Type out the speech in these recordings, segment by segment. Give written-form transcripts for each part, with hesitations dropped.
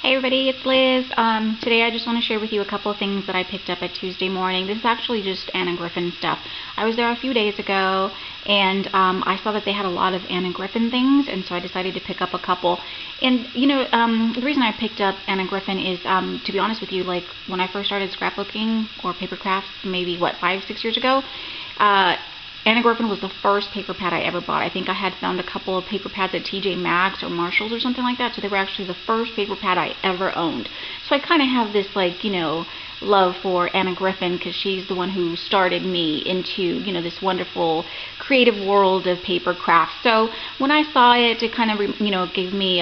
Hey everybody, it's Liz. Today I just want to share with you a couple of things that I picked up at Tuesday morning. This is actually just Anna Griffin stuff. I was there a few days ago and I saw that they had a lot of Anna Griffin things, and so I decided to pick up a couple. And the reason I picked up Anna Griffin is, to be honest with you, like when I first started scrapbooking or paper crafts, maybe 5-6 years ago, Anna Griffin was the first paper pad I ever bought. I think I had found a couple of paper pads at TJ Maxx or Marshall's or something like that, so they were actually the first paper pad I ever owned. So I kind of have this, love for Anna Griffin because she's the one who started me into, this wonderful creative world of paper crafts. So when I saw it, it kind of, gave me,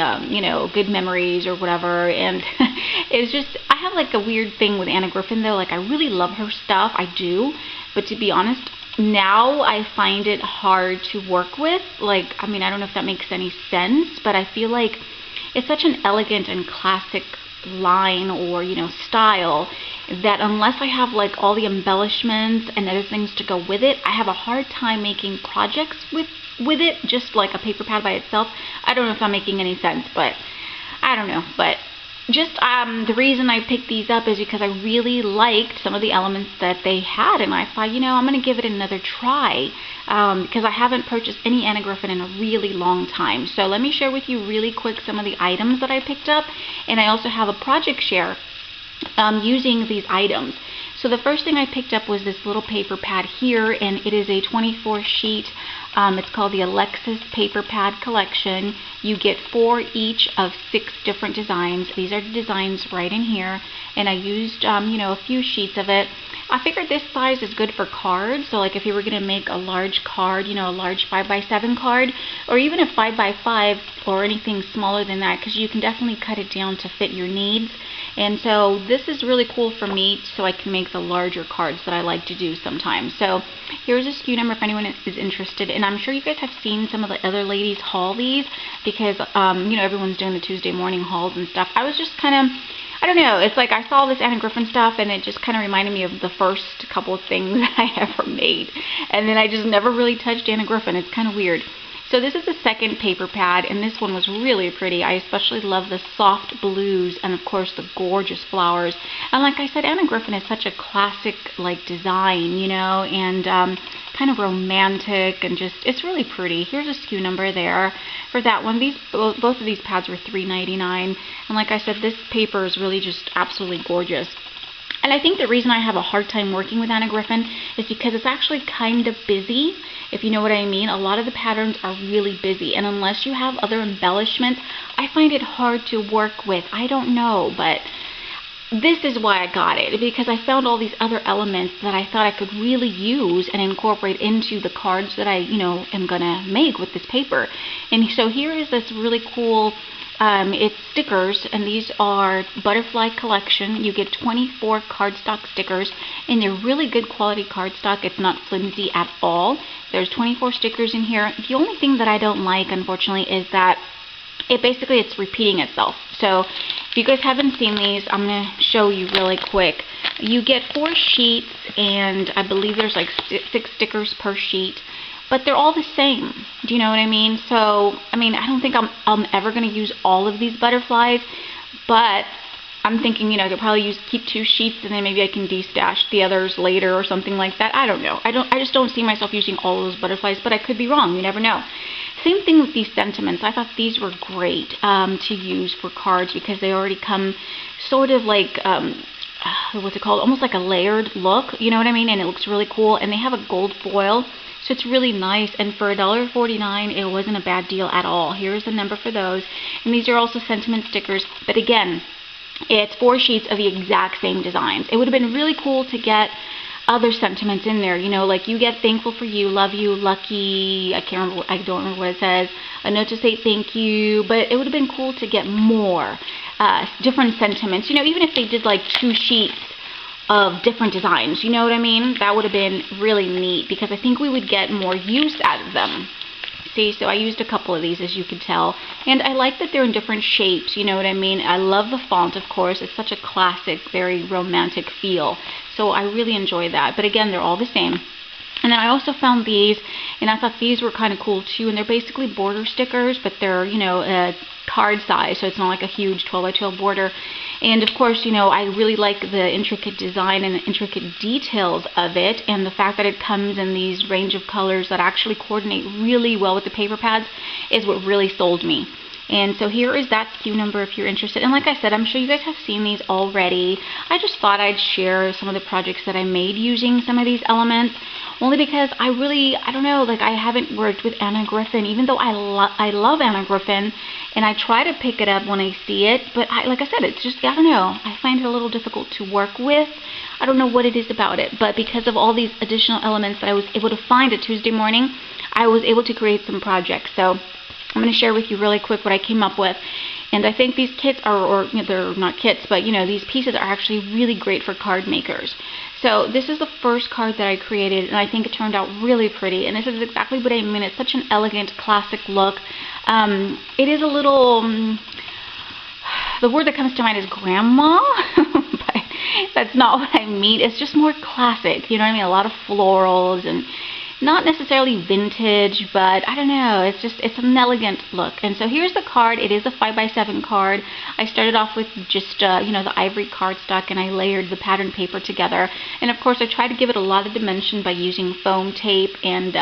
good memories or whatever, and it's just, I have like a weird thing with Anna Griffin though. Like, I really love her stuff, I do, but to be honest, now I find it hard to work with. I don't know if that makes any sense, but I feel like it's such an elegant and classic line or, style that unless I have like all the embellishments and other things to go with it, I have a hard time making projects with it, just like a paper pad by itself. I don't know if I'm making any sense, but I don't know. But just the reason I picked these up is because I really liked some of the elements that they had, and I thought, I'm going to give it another try because I haven't purchased any Anna Griffin in a really long time. So let me share with you really quick some of the items that I picked up, and I also have a project share using these items. So the first thing I picked up was this little paper pad here, and it is a 24 sheet. It's called the Alexis Paper Pad Collection. You get 4 each of 6 different designs. These are the designs right in here, and I used a few sheets of it. I figured this size is good for cards, so like if you were going to make a large card, a large 5x7 card, or even a 5x5 or anything smaller than that, because you can definitely cut it down to fit your needs. And so this is really cool for me, so I can make the larger cards that I like to do sometimes. So here's a SKU number if anyone is interested, and I'm sure you guys have seen some of the other ladies haul these because everyone's doing the Tuesday morning hauls and stuff. I was just kind of, I don't know, it's like I saw this Anna Griffin stuff and it just kind of reminded me of the first couple of things I ever made, and then I just never really touched Anna Griffin. It's kind of weird. So this is the second paper pad, and this one was really pretty. I especially love the soft blues and of course the gorgeous flowers. And like I said, Anna Griffin is such a classic design, and kind of romantic, and just, it's really pretty. Here's a SKU number there for that one. Both of these pads were $3.99, and like I said, this paper is really just absolutely gorgeous. And I think the reason I have a hard time working with Anna Griffin is because it's actually kind of busy, if you know what I mean. A lot of the patterns are really busy, and unless you have other embellishments, I find it hard to work with. I don't know, but this is why I got it, because I found all these other elements that I thought I could really use and incorporate into the cards that I, am gonna make with this paper. And so here is this really cool, it's stickers, and these are Butterfly Collection. You get 24 cardstock stickers, and they're really good quality cardstock. It's not flimsy at all. There's 24 stickers in here. The only thing that I don't like, unfortunately, is that it's repeating itself. So if you guys haven't seen these, I'm going to show you really quick. You get 4 sheets, and I believe there's like 6 stickers per sheet, but they're all the same. Do you know what I mean? So, I don't think I'm ever going to use all of these butterflies, but I'm thinking, I could probably keep 2 sheets, and then maybe I can de-stash the others later or something like that. I don't know. I just don't see myself using all those butterflies, but I could be wrong. You never know. Same thing with these sentiments. I thought these were great to use for cards because they already come sort of like, what's it called? Almost like a layered look, you know what I mean? And it looks really cool, and they have a gold foil, so it's really nice, and for $1.49, it wasn't a bad deal at all. Here's the number for those, and these are also sentiment stickers, but again, it's 4 sheets of the exact same designs. It would have been really cool to get other sentiments in there, like you get thankful for you, love you, lucky, I don't remember what it says, a note to say thank you, but it would have been cool to get more different sentiments, even if they did like 2 sheets of different designs, you know what I mean? That would have been really neat because I think we would get more use out of them. See, so I used a couple of these, as you can tell, and I like that they're in different shapes, you know what I mean? I love the font, of course. It's such a classic, very romantic feel, so I really enjoy that. But again, they're all the same. And then I also found these, and I thought these were kind of cool too. And they're basically border stickers, but they're, card size, so it's not like a huge 12 by 12 border. And of course, I really like the intricate design and the intricate details of it, and the fact that it comes in these range of colors that actually coordinate really well with the paper pads is what really sold me. And so here is that SKU number if you're interested. And like I said, I'm sure you guys have seen these already. I just thought I'd share some of the projects that I made using some of these elements, only because I don't know, like I haven't worked with Anna Griffin, even though I love Anna Griffin, and I try to pick it up when I see it, but like I said, it's just, I don't know, I find it a little difficult to work with. I don't know what it is about it, but because of all these additional elements that I was able to find at Tuesday morning, I was able to create some projects. So I'm going to share with you really quick what I came up with. And I think these kits they're not kits, but these pieces are actually really great for card makers. So this is the first card that I created, and I think it turned out really pretty. And this is exactly what I mean. It's such an elegant, classic look. It is a little, the word that comes to mind is grandma, but that's not what I mean. It's just more classic, you know what I mean? A lot of florals and not necessarily vintage, but I don't know, it's an elegant look. And so here's the card. It is a 5x7 card. I started off with just the ivory cardstock, and I layered the pattern paper together. And of course I tried to give it a lot of dimension by using foam tape and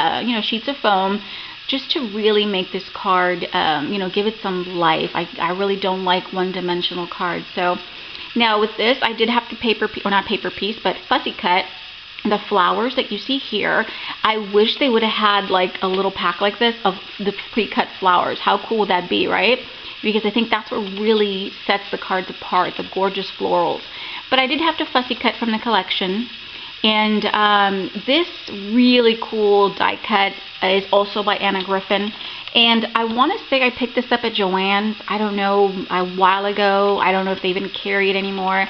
sheets of foam, just to really make this card give it some life. I really don't like one-dimensional cards. So now with this, I did have to fussy cut the flowers that you see here. I wish they would have had like a little pack like this of the pre-cut flowers. How cool would that be, right? Because I think that's what really sets the cards apart, the gorgeous florals. But I did have to fussy cut from the collection. And this really cool die cut is also by Anna Griffin. And I want to say I picked this up at Joann's, I don't know, a while ago. I don't know if they even carry it anymore.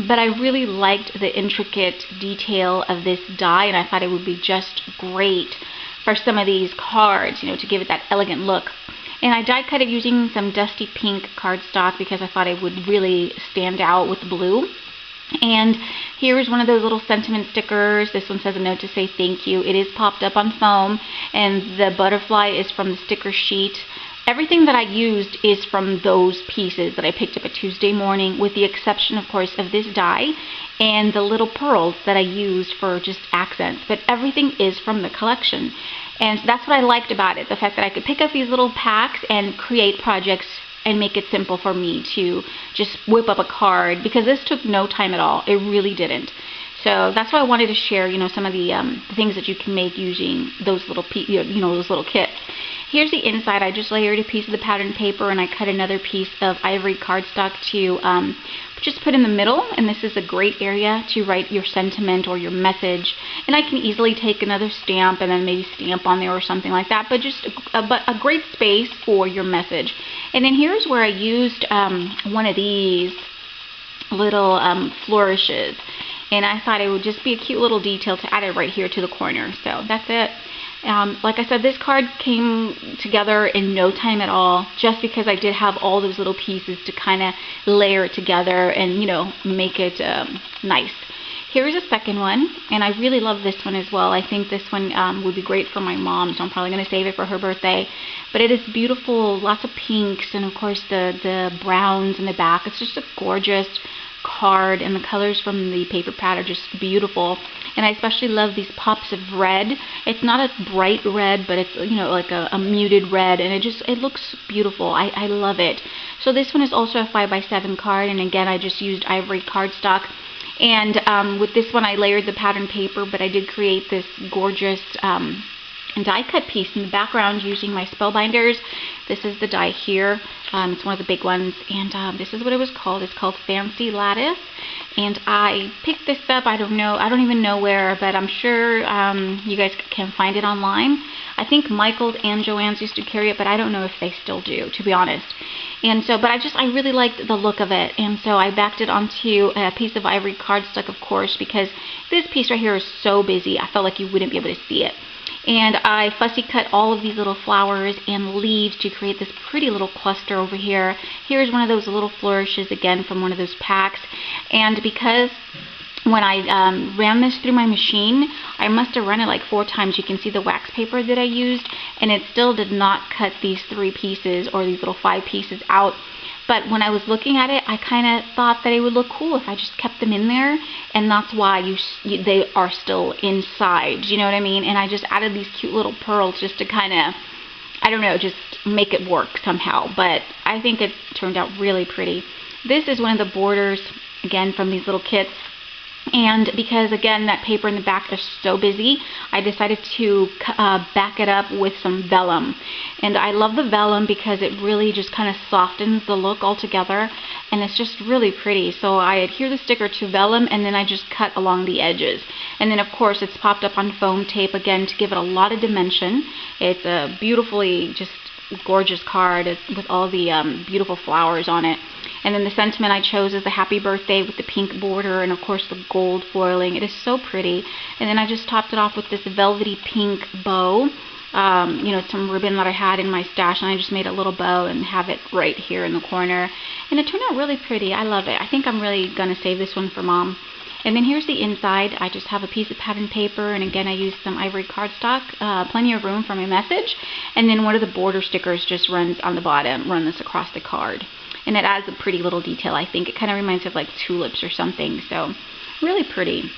But I really liked the intricate detail of this die, and I thought it would be just great for some of these cards, to give it that elegant look. And I die cut it using some dusty pink cardstock because I thought it would really stand out with blue. And here's one of those little sentiment stickers. This one says a note to say thank you. It is popped up on foam, and the butterfly is from the sticker sheet. Everything that I used is from those pieces that I picked up at Tuesday morning, with the exception, of course, of this die and the little pearls that I used for just accents. But everything is from the collection. And that's what I liked about it, the fact that I could pick up these little packs and create projects and make it simple for me to just whip up a card, because this took no time at all. It really didn't. So that's why I wanted to share, some of the things that you can make using those little those little kits. Here's the inside. I just layered a piece of the pattern paper, and I cut another piece of ivory cardstock to just put in the middle. And this is a great area to write your sentiment or your message. And I can easily take another stamp and then maybe stamp on there or something like that. But just a great space for your message. And then here's where I used one of these little flourishes. And I thought it would just be a cute little detail to add it right here to the corner. So that's it. Like I said, this card came together in no time at all, just because I did have all those little pieces to kind of layer it together and, make it nice. Here's a second one, and I really love this one as well. I think this one would be great for my mom, so I'm probably going to save it for her birthday. But it is beautiful, lots of pinks, and of course the browns in the back. It's just a gorgeous card, and the colors from the paper pad are just beautiful. And I especially love these pops of red. It's not a bright red, but it's like a muted red, and it looks beautiful. I love it. So this one is also a 5x7 card, and again I just used ivory cardstock. And with this one I layered the pattern paper, but I did create this gorgeous die cut piece in the background using my spellbinders. This is the die here. It's one of the big ones, and this is what it was called. It's called Fancy Lattice, and I picked this up, I don't even know where, but I'm sure you guys can find it online. I think Michael's and Joann's used to carry it, but I don't know if they still do, to be honest. And so, but I really liked the look of it, and so I backed it onto a piece of ivory cardstock, of course, because this piece right here is so busy, I felt like you wouldn't be able to see it. And I fussy cut all of these little flowers and leaves to create this pretty little cluster over here. Here's one of those little flourishes again from one of those packs. And because when I ran this through my machine, I must have run it like 4 times. You can see the wax paper that I used, and it still did not cut these 3 pieces or these little 5 pieces out. But when I was looking at it, I kind of thought that it would look cool if I just kept them in there, and that's why they are still inside. You know what I mean? And I just added these cute little pearls just to kind of, I don't know, just make it work somehow. But I think it turned out really pretty. This is one of the borders, again, from these little kits. And because, again, that paper in the back is so busy, I decided to back it up with some vellum. And I love the vellum because it really just kind of softens the look altogether, and it's just really pretty. So I adhere the sticker to vellum, and then I just cut along the edges. And then, of course, it's popped up on foam tape, again, to give it a lot of dimension. It's a beautifully just gorgeous card with all the beautiful flowers on it. And then the sentiment I chose is the happy birthday with the pink border and of course the gold foiling. It is so pretty. And then I just topped it off with this velvety pink bow. You know, some ribbon that I had in my stash, and I just made a little bow and have it right here in the corner. And it turned out really pretty. I love it. I think I'm really going to save this one for Mom. And then here's the inside. I just have a piece of pattern paper, and again I used some ivory cardstock, plenty of room for my message. And then one of the border stickers just runs on the bottom, run this across the card. And it adds a pretty little detail, I think. It kind of reminds me of like tulips or something, so really pretty.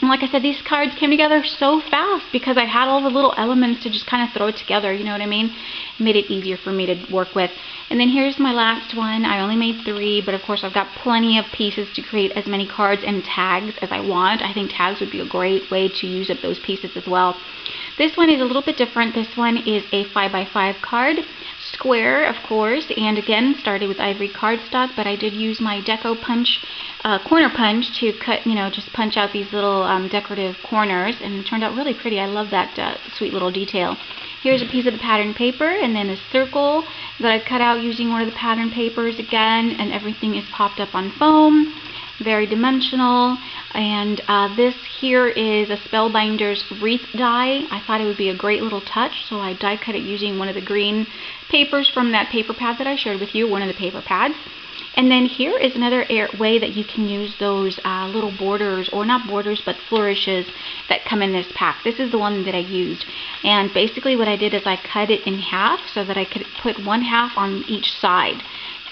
And like I said, these cards came together so fast because I had all the little elements to just kind of throw it together, you know what I mean? It made it easier for me to work with. And then here's my last one. I only made 3, but of course I've got plenty of pieces to create as many cards and tags as I want. I think tags would be a great way to use up those pieces as well. This one is a little bit different. This one is a 5x5 card. Square, of course, and again started with ivory cardstock, but I did use my deco punch, corner punch, to cut, you know, just punch out these little decorative corners, and it turned out really pretty. I love that sweet little detail. Here's a piece of the pattern paper, and then a circle that I cut out using one of the pattern papers again, and everything is popped up on foam. Very dimensional. And this here is a Spellbinder's wreath die. I thought it would be a great little touch, so I die cut it using one of the green papers from that paper pad that I shared with you, one of the paper pads. And then here is another way that you can use those little borders, or not borders, but flourishes that come in this pack. This is the one that I used. And basically what I did is I cut it in half so that I could put one half on each side.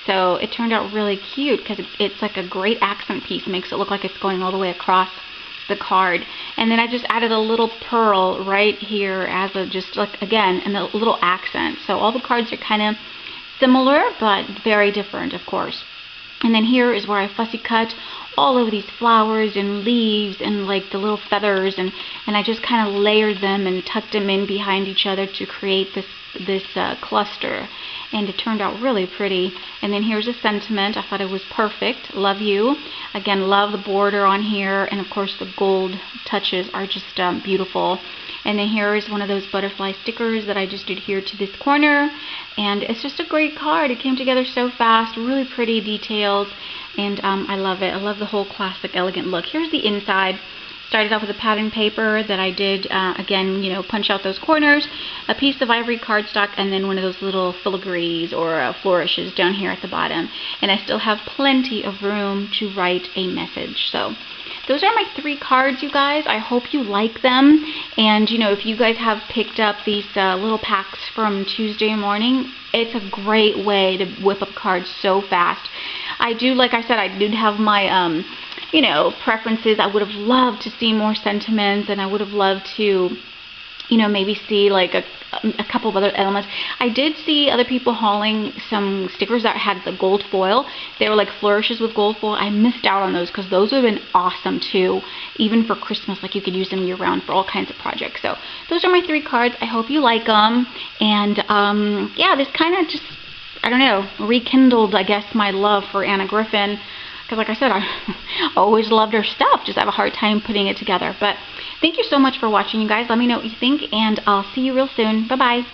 So it turned out really cute because it's like a great accent piece. It makes it look like it's going all the way across the card. And then I just added a little pearl right here as a, just like, again, and a little accent. So all the cards are kind of similar but very different, of course. And then here is where I fussy cut all of these flowers and leaves and like the little feathers, and I just kind of layered them and tucked them in behind each other to create this cluster. And it turned out really pretty. And then here's a sentiment. I thought it was perfect. Love you. Again, love the border on here, and of course the gold touches are just beautiful. And then here is one of those butterfly stickers that I just adhered to this corner, and it's just a great card. It came together so fast, really pretty details, and I love it. I love the whole classic elegant look. Here's the inside. Started off with a pattern paper that I did, again, you know, punch out those corners, a piece of ivory cardstock, and then one of those little filigrees or flourishes down here at the bottom. And I still have plenty of room to write a message. So those are my 3 cards, you guys. I hope you like them. And, you know, if you guys have picked up these little packs from Tuesday morning, it's a great way to whip up cards so fast. I do, like I said, I did have my you know, preferences. I would have loved to see more sentiments, and I would have loved to, you know, maybe see like a couple of other elements. I did see other people hauling some stickers that had the gold foil. They were like flourishes with gold foil. I missed out on those because those would have been awesome too, even for Christmas. Like, you could use them year round for all kinds of projects. So those are my 3 cards. I hope you like them. And yeah, this kind of just, I don't know, rekindled, I guess, my love for Anna Griffin. Because like I said, I always loved her stuff, just have a hard time putting it together. But thank you so much for watching, you guys. Let me know what you think, and I'll see you real soon. Bye-bye.